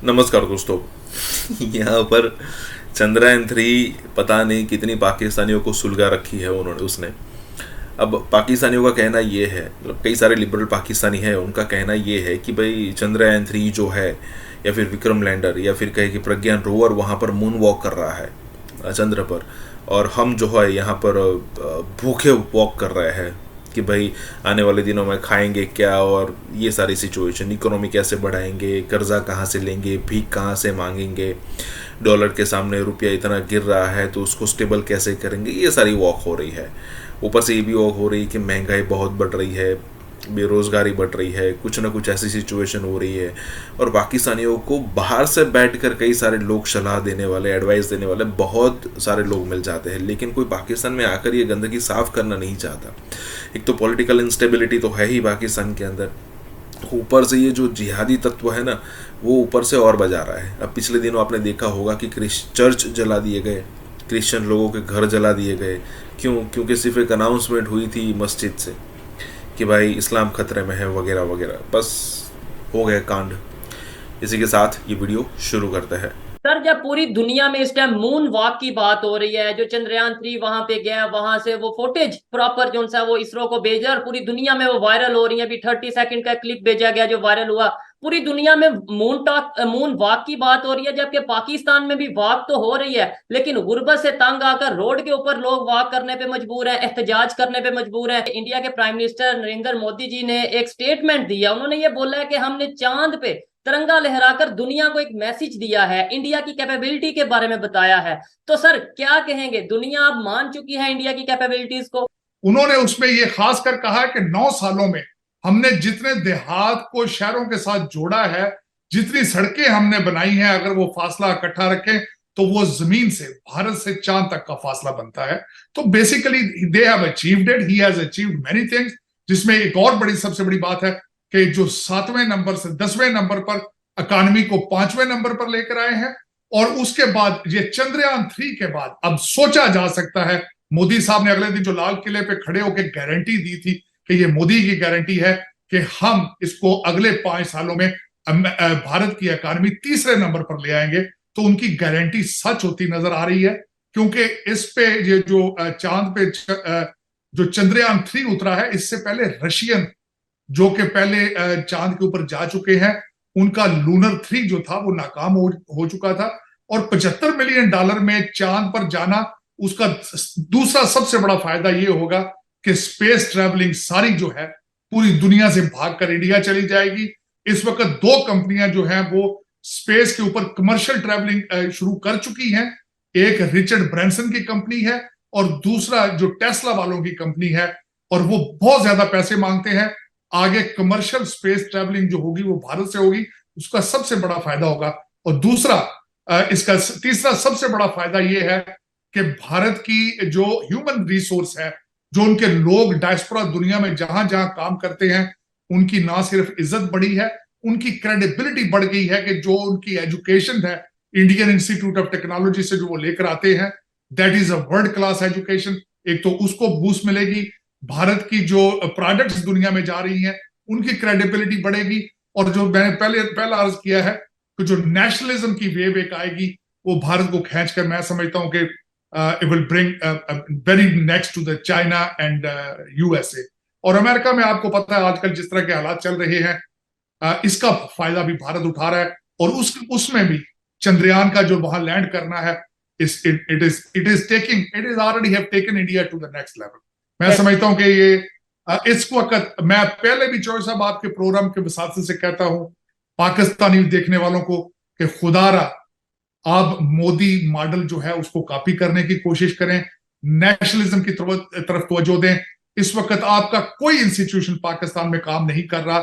नमस्कार दोस्तों। यहाँ पर चंद्रयान 3 पता नहीं कितनी पाकिस्तानियों को सुलगा रखी है उन्होंने उसने। अब पाकिस्तानियों का कहना ये है, मतलब कई सारे लिबरल पाकिस्तानी हैं, उनका कहना ये है कि भाई चंद्रयान 3 जो है, या फिर विक्रम लैंडर, या फिर कहे कि प्रज्ञान रोवर वहाँ पर मून वॉक कर रहा है चंद्र पर, और हम जो है यहाँ पर भूखे वॉक कर रहे हैं कि भाई आने वाले दिनों में खाएंगे क्या, और ये सारी सिचुएशन, इकोनॉमी कैसे बढ़ाएंगे, कर्जा कहाँ से लेंगे, भीख कहाँ से मांगेंगे, डॉलर के सामने रुपया इतना गिर रहा है तो उसको स्टेबल कैसे करेंगे, ये सारी वॉक हो रही है। ऊपर से ये भी वॉक हो रही है कि महंगाई बहुत बढ़ रही है, बेरोज़गारी बढ़ रही है, कुछ ना कुछ ऐसी सिचुएशन हो रही है। और पाकिस्तानियों को बाहर से बैठकर कई सारे लोग सलाह देने वाले, एडवाइस देने वाले बहुत सारे लोग मिल जाते हैं, लेकिन कोई पाकिस्तान में आकर ये गंदगी साफ़ करना नहीं चाहता। एक तो पॉलिटिकल इंस्टेबिलिटी तो है ही पाकिस्तान के अंदर, ऊपर से ये जो जिहादी तत्व है ना, वो ऊपर से और बजा रहा है। अब पिछले दिनों आपने देखा होगा कि चर्च जला दिए गए, क्रिश्चियन लोगों के घर जला दिए गए। क्यों? क्योंकि सिर्फ एक अनाउंसमेंट हुई थी मस्जिद से कि भाई इस्लाम खतरे में है वगैरह वगैरह, बस हो गया कांड। इसी के साथ ये वीडियो शुरू करते हैं। सर, जब पूरी दुनिया में इस टाइम मून वॉक की बात हो रही है, जो चंद्रयान 3 वहां पे गया, वहां से वो फुटेज प्रॉपर जो सा वो इसरो को भेजा और पूरी दुनिया में वो वायरल हो रही है। अभी 30 सेकंड का क्लिप भेजा गया जो वायरल हुआ। पूरी दुनिया में मून वॉक की बात हो रही है, जबकि पाकिस्तान में भी वॉक तो हो रही है, लेकिन गुर्बत से तंग आकर रोड के ऊपर लोग वॉक करने पे मजबूर हैं, एहतजाज करने पे मजबूर हैं। इंडिया के प्राइम मिनिस्टर नरेंद्र मोदी जी ने एक स्टेटमेंट दिया। उन्होंने ये बोला है कि हमने चांद पे तिरंगा लहराकर दुनिया को एक मैसेज दिया है, इंडिया की कैपेबिलिटी के बारे में बताया है। तो सर क्या कहेंगे, दुनिया अब मान चुकी है इंडिया की कैपेबिलिटीज को? उन्होंने उसमें ये खासकर कहा कि 9 सालों में हमने जितने देहात को शहरों के साथ जोड़ा है, जितनी सड़कें हमने बनाई हैं, अगर वो फासला इकट्ठा रखें तो वो जमीन से, भारत से चांद तक का फासला बनता है। तो basically they have achieved it, he has achieved many things. जिसमें एक और बड़ी, सबसे बड़ी बात है कि जो 7वें नंबर से 10वें नंबर पर इकॉनमी को 5वें नंबर पर लेकर आए हैं। और उसके बाद ये चंद्रयान 3 के बाद अब सोचा जा सकता है, मोदी साहब ने अगले दिन जो लाल किले पे खड़े होकर गारंटी दी थी कि ये मोदी की गारंटी है कि हम इसको अगले 5 सालों में भारत की इकॉनमी तीसरे नंबर पर ले आएंगे, तो उनकी गारंटी सच होती नजर आ रही है। क्योंकि इस पे ये जो चांद पे जो चंद्रयान 3 उतरा है, इससे पहले रशियन जो कि पहले चांद के ऊपर जा चुके हैं, उनका लूनर 3 जो था वो नाकाम हो चुका था। और $75 मिलियन में चांद पर जाना, उसका दूसरा सबसे बड़ा फायदा ये होगा कि स्पेस ट्रैवलिंग सारी जो है पूरी दुनिया से भागकर इंडिया चली जाएगी। इस वक्त 2 कंपनियां जो हैं वो स्पेस के ऊपर कमर्शियल ट्रैवलिंग शुरू कर चुकी हैं। एक रिचर्ड ब्रांसन की कंपनी है और दूसरा जो टेस्ला वालों की कंपनी है, और वो बहुत ज्यादा पैसे मांगते हैं। आगे कमर्शियल स्पेस ट्रैवलिंग जो होगी वो भारत से होगी, उसका सबसे बड़ा फायदा होगा। और दूसरा, इसका तीसरा सबसे बड़ा फायदा यह है कि भारत की जो ह्यूमन रिसोर्स है, जो उनके लोग डायस्पोरा दुनिया में जहां जहां काम करते हैं, उनकी ना सिर्फ इज्जत बढ़ी है, उनकी क्रेडिबिलिटी बढ़ गई है कि जो उनकी एजुकेशन है इंडियन इंस्टीट्यूट ऑफ टेक्नोलॉजी से जो वो लेकर आते हैं, that is a world class education. एक तो उसको बूस्ट मिलेगी, भारत की जो प्रोडक्ट्स दुनिया में जा रही हैं उनकी क्रेडिबिलिटी बढ़ेगी। और जो मैंने पहला अर्ज किया है कि जो नेशनलिज्म की वेव एक आएगी, वो भारत को खींचकर, मैं समझता हूं कि it will bring very next to the China and USA. और अमेरिका में आपको पता है आजकल जिस तरह के हालात चल रहे हैं, इसका फायदा भी भारत उठा रहा है। और उसमें भी चंद्रयान का जो वहां लैंड करना है, it is already have taken India to the next level. मैं समझता हूं कि ये इस वक्त, मैं पहले भी चौधरी साहब आपके प्रोग्राम के वसात से कहता हूं पाकिस्तानी देखने वालों को कि खुदारा आप मोदी मॉडल जो है उसको कॉपी करने की कोशिश करें, नेशनलिज्म की तरफ तवज्जो दें। इस वक्त आपका कोई इंस्टीट्यूशन पाकिस्तान में काम नहीं कर रहा।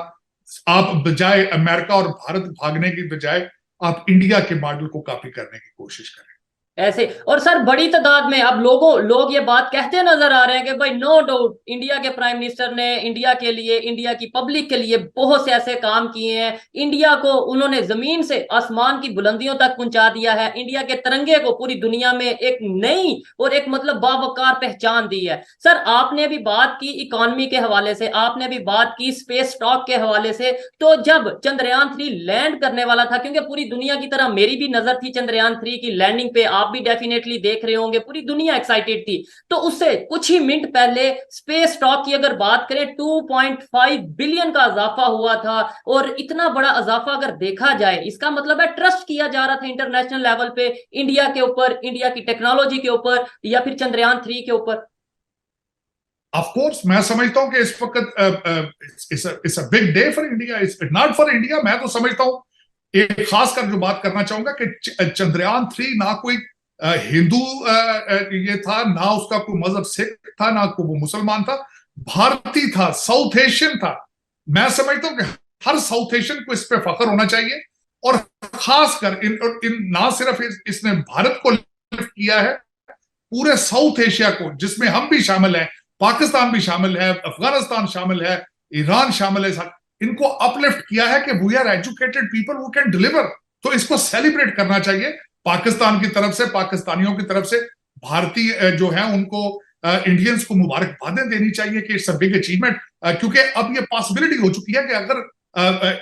आप बजाय अमेरिका और भारत भागने की बजाय आप इंडिया के मॉडल को कॉपी करने की कोशिश करें। ऐसे। और सर बड़ी तादाद में अब लोग ये बात कहते नजर आ रहे हैं कि भाई नो डाउट इंडिया के प्राइम मिनिस्टर ने इंडिया के लिए, इंडिया की पब्लिक के लिए बहुत से ऐसे काम किए हैं। इंडिया को उन्होंने जमीन से आसमान की बुलंदियों तक पहुंचा दिया है। इंडिया के तिरंगे को पूरी दुनिया में एक नई और एक मतलब बावकार पहचान दी है। सर आपने भी बात की इकोनॉमी के हवाले से, आपने भी बात की स्पेस स्टॉक के हवाले से। तो जब चंद्रयान 3 लैंड करने वाला था, क्योंकि पूरी दुनिया की तरह मेरी भी नजर थी चंद्रयान 3 की लैंडिंग पे, आप भी डेफिनेटली देख रहे होंगे, पूरी दुनिया एक्साइटेड थी। तो उससे कुछ ही मिनट पहले स्पेस स्टॉक की अगर बात करें 2.5 बिलियन का इजाफा हुआ था। और इतना बड़ा इजाफा अगर देखा जाए, इसका मतलब है ट्रस्ट किया जा रहा था इंटरनेशनल लेवल पे इंडिया के ऊपर, इंडिया की टेक्नोलॉजी के ऊपर, या फिर चंद्रयान 3 के ऊपर। ऑफ कोर्स मैं समझता हूं कि इस वक्त it's a big day for India, it's not for India. मैं तो समझता हूं, एक खासकर जो बात करना चाहूंगा कि चंद्रयान 3 ना कोई हिंदू ये था, ना उसका कोई मजहब सिख था, ना कोई वो मुसलमान था, भारतीय था, साउथ एशियन था। मैं समझता हूं कि हर साउथ एशियन को इस पे फख्र होना चाहिए। और खासकर इन ना सिर्फ इसने भारत को लिफ्ट किया है, पूरे साउथ एशिया को, जिसमें हम भी शामिल हैं, पाकिस्तान भी शामिल है, अफगानिस्तान शामिल है, ईरान शामिल है, इनको अपलिफ्ट किया है कि we are educated people who can deliver. तो इसको सेलिब्रेट करना चाहिए पाकिस्तान की तरफ से, पाकिस्तानियों की तरफ से। भारतीय जो है उनको इंडियंस को मुबारकबादें देनी चाहिए कि इट्स अ बिग अचीवमेंट। क्योंकि अब ये पॉसिबिलिटी हो चुकी है कि अगर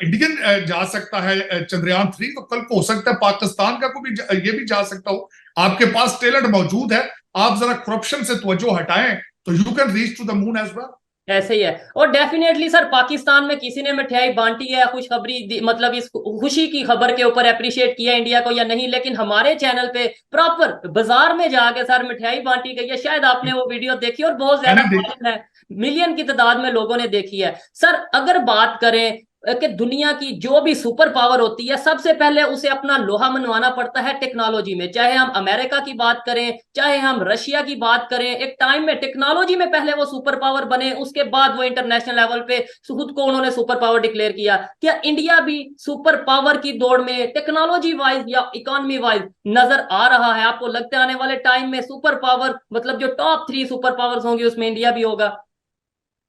इंडियन जा सकता है चंद्रयान 3, तो कल को हो सकता है पाकिस्तान का कोई भी ये भी जा सकता हो। आपके पास टैलेंट मौजूद है, आप जरा करप्शन से तवज्जो हटाएं तो you can reach to the moon as well. ऐसे ही है। और डेफिनेटली सर पाकिस्तान में किसी ने मिठाई बांटी है, खुशखबरी मतलब इस खुशी की खबर के ऊपर अप्रिशिएट किया इंडिया को या नहीं, लेकिन हमारे चैनल पे प्रॉपर बाजार में जाके सर मिठाई बांटी गई है। शायद आपने वो वीडियो देखी और बहुत ज्यादा वायरल है, मिलियन की तादाद में लोगों ने देखी है। सर अगर बात करें कि दुनिया की जो भी सुपर पावर होती है, सबसे पहले उसे अपना लोहा मनवाना पड़ता है टेक्नोलॉजी में। चाहे हम अमेरिका की बात करें, चाहे हम रशिया की बात करें, एक टाइम में टेक्नोलॉजी में पहले वो सुपर पावर बने, उसके बाद वो इंटरनेशनल लेवल पे खुद को उन्होंने सुपर पावर डिक्लेयर किया। क्या इंडिया भी सुपर पावर की दौड़ में टेक्नोलॉजी वाइज या इकोनॉमी वाइज नजर आ रहा है? आपको लगता है आने वाले टाइम में सुपर पावर मतलब जो टॉप 3 सुपर पावर्स होंगी उसमें इंडिया भी होगा?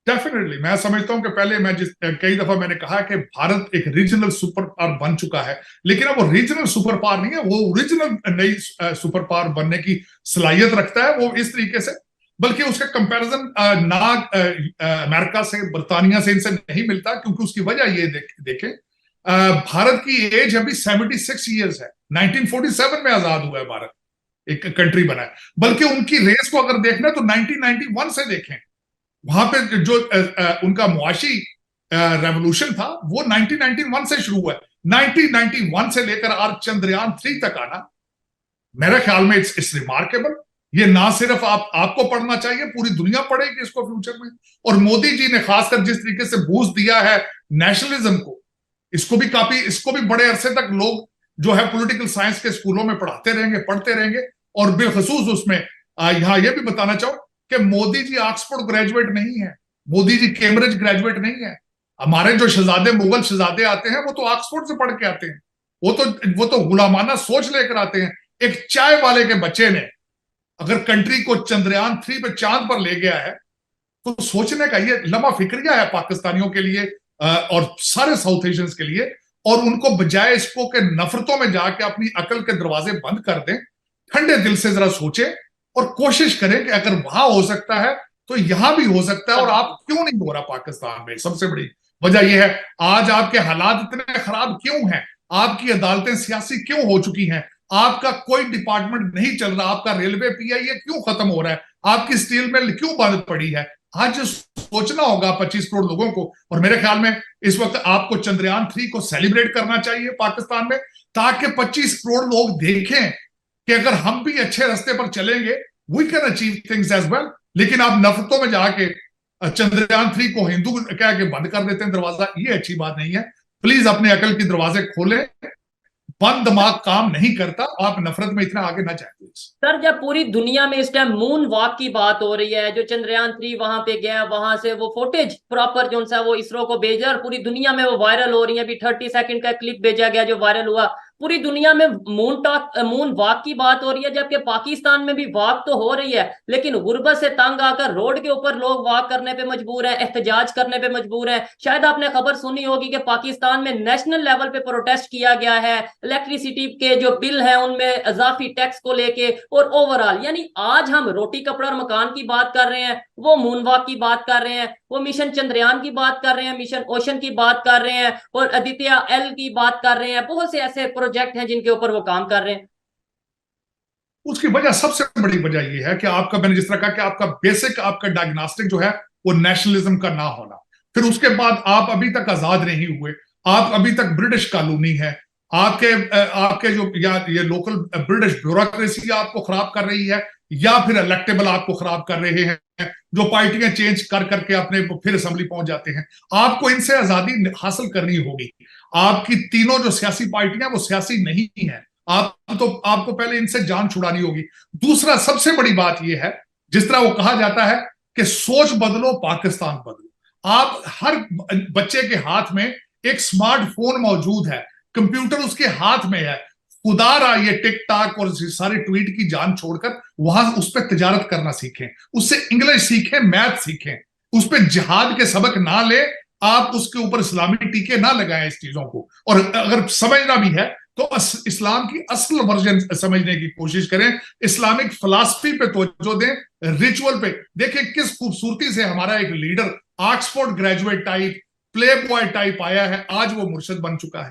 डेफिनेटली मैं समझता हूं कि पहले मैं कई दफा मैंने कहा कि भारत एक रीजनल सुपर पावर बन चुका है, लेकिन अब वो रीजनल सुपर पावर नहीं है, वो ओरिजिनल नई सुपर पावर बनने की सलाहियत रखता है। वो इस तरीके से, बल्कि उसका कंपैरिजन ना अमेरिका से, बर्तानिया से, इनसे नहीं मिलता। क्योंकि उसकी वजह ये देखें, भारत की एज अभी 76 ईयर्स है। 1947 में आजाद हुआ है भारत, एक कंट्री बना है। बल्कि उनकी रेस को अगर देखना है तो 1991 से देखें। वहां पे जो उनका मुआशी रेवोल्यूशन था वो 1991 से शुरू हुआ है। 1991 से लेकर आज चंद्रयान 3 तक आना, मेरे ख्याल में इट्स रिमार्केबल। ये ना सिर्फ आपको पढ़ना चाहिए, पूरी दुनिया पढ़ेगी इसको फ्यूचर में। और मोदी जी ने खासकर जिस तरीके से बूस्ट दिया है नेशनलिज्म को, इसको भी बड़े अरसे तक लोग जो है पॉलिटिकल साइंस के स्कूलों में पढ़ते रहेंगे। और बिलखसूस उसमें यहां यह भी बताना चाहूं कि मोदी जी ऑक्सफोर्ड ग्रेजुएट नहीं है, मोदी जी कैम्ब्रिज ग्रेजुएट नहीं है। हमारे जो शहजादे, मुगल शहजादे आते हैं, वो तो ऑक्सफोर्ड से पढ़ के आते हैं। वो तो गुलामाना सोच लेकर आते हैं। एक चाय वाले के बच्चे ने अगर कंट्री को चंद्रयान 3 पे चांद पर ले गया है, तो सोचने का ये लम्हा फिक्रिया है पाकिस्तानियों के लिए और सारे साउथ एशियंस के लिए। और उनको बजाय इसको के नफरतों में जाके अपनी अकल के दरवाजे बंद कर दें, ठंडे दिल से जरा सोचें और कोशिश करें कि अगर वहां हो सकता है तो यहां भी हो सकता है। और आप क्यों नहीं हो रहा पाकिस्तान में? सबसे बड़ी वजह यह है, आज आपके हालात इतने खराब क्यों हैं? आपकी अदालतें सियासी क्यों हो चुकी हैं? आपका कोई डिपार्टमेंट नहीं चल रहा, आपका रेलवे पीआईए क्यों खत्म हो रहा है, आपकी स्टील मिल क्यों बंद पड़ी है? आज सोचना होगा 25 करोड़ लोगों को। और मेरे ख्याल में इस वक्त आपको चंद्रयान 3 को सेलिब्रेट करना चाहिए पाकिस्तान में, ताकि 25 करोड़ लोग देखें कि अगर हम भी अच्छे रास्ते पर चलेंगे, we can achieve things as well. लेकिन आप नफरतों में जाके चंद्रयान 3 को हिंदू कह के बंद कर देते हैं दरवाजा, ये अच्छी बात नहीं है। प्लीज अपने अकल के दरवाजे खोलें, बंद दिमाग काम नहीं करता। आप नफरत में इतना आगे ना जाए। सर जब पूरी दुनिया में इस टाइम मून वॉक की बात हो रही है, जो चंद्रयान 3 वहां पे गया, वहां से वो फुटेज प्रॉपर जो सा वो इसरो को भेजा और पूरी दुनिया में वो वायरल हो रही है। अभी 30 सेकंड का क्लिप भेजा गया जो वायरल हुआ, पूरी दुनिया में मून वॉक की बात हो रही है, जबकि पाकिस्तान में भी वॉक तो हो रही है, लेकिन गुर्बत से तंग आकर रोड के ऊपर लोग वॉक करने पे मजबूर हैं, एहतजाज करने पे मजबूर हैं। शायद आपने खबर सुनी होगी कि पाकिस्तान में नेशनल लेवल पे प्रोटेस्ट किया गया है इलेक्ट्रिसिटी के जो बिल है उनमें इजाफी टैक्स को लेके। और ओवरऑल यानी आज हम रोटी कपड़ा और मकान की बात कर रहे हैं, वो मून वॉक की बात कर रहे हैं, वो मिशन चंद्रयान की बात कर रहे हैं, मिशन ओशन की बात कर रहे हैं, और आदित्य एल की बात कर रहे हैं। बहुत से ऐसे प्रोजेक्ट हैं जिनके ऊपर वो काम कर रहे हैं। उसकी वजह, सबसे बड़ी वजह यह है कि आपका, मैंने जिस तरह कहा कि आपका बेसिक, आपका डायग्नोस्टिक जो है वो नेशनलिज्म का ना होना। फिर उसके बाद आप अभी तक आजाद नहीं हुए, आप अभी तक ब्रिटिश कॉलोनी है। आपके आपके जो या ये लोकल ब्रिटिश ब्यूरोक्रेसी आपको खराब कर रही है, या फिर इलेक्टेबल आपको खराब कर रहे हैं, जो पार्टियां चेंज कर करके अपने फिर असेंबली पहुंच जाते हैं। आपको इनसे आजादी हासिल करनी होगी। आपकी तीनों जो सियासी पार्टियां वो सियासी नहीं है, आपको पहले इनसे जान छुड़ानी होगी। दूसरा सबसे बड़ी बात यह है, जिस तरह वो कहा जाता है कि सोच बदलो पाकिस्तान बदलो। आप हर बच्चे के हाथ में एक स्मार्टफोन मौजूद है, कंप्यूटर उसके हाथ में है। खुदा रहा ये टिकटॉक और सारे ट्वीट की जान छोड़कर वहां उस पर तिजारत करना सीखें, उससे इंग्लिश सीखें, मैथ सीखें, उस पर जिहाद के सबक ना ले, आप उसके ऊपर इस्लामी टीके ना लगाएं इस चीजों को। और अगर समझना भी है तो इस्लाम की असल वर्जन समझने की कोशिश करें, इस्लामिक फिलॉसफी पे तवज्जो दें, रिचुअल पे। देखिए किस खूबसूरती से हमारा एक leader Oxford graduate type, play boy type आया है, आज वो मुर्शिद बन चुका है।